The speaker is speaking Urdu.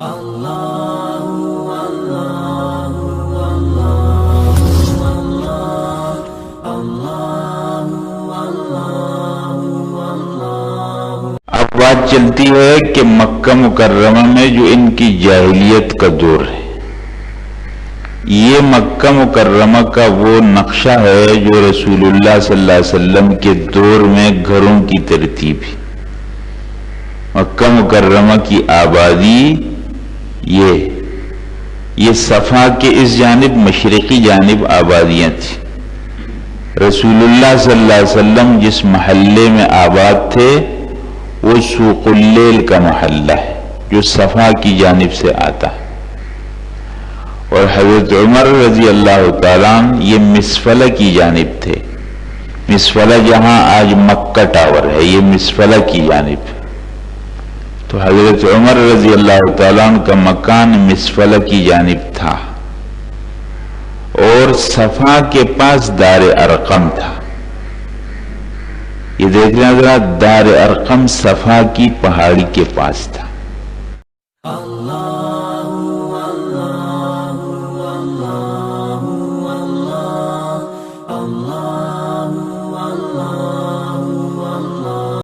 اب بات چلتی ہے کہ مکہ مکرمہ میں جو ان کی جاہلیت کا دور ہے، یہ مکہ مکرمہ کا وہ نقشہ ہے جو رسول اللہ صلی اللہ علیہ وسلم کے دور میں گھروں کی ترتیب ہے۔ مکہ مکرمہ کی آبادی یہ صفا کے اس جانب مشرقی جانب آبادیاں تھیں۔ رسول اللہ صلی اللہ علیہ وسلم جس محلے میں آباد تھے وہ سوق اللیل کا محلہ ہے جو صفا کی جانب سے آتا ہے، اور حضرت عمر رضی اللہ تعالیٰ عنہ یہ مسفلہ کی جانب تھے۔ مسفلہ جہاں آج مکہ ٹاور ہے، یہ مسفلہ کی جانب ہے، تو حضرت عمر رضی اللہ تعالیٰ عنہ کا مکان مسفلہ کی جانب تھا، اور صفا کے پاس دار ارقم تھا۔ یہ دیکھ لیں ذرا، دار ارقم صفا کی پہاڑی کے پاس تھا۔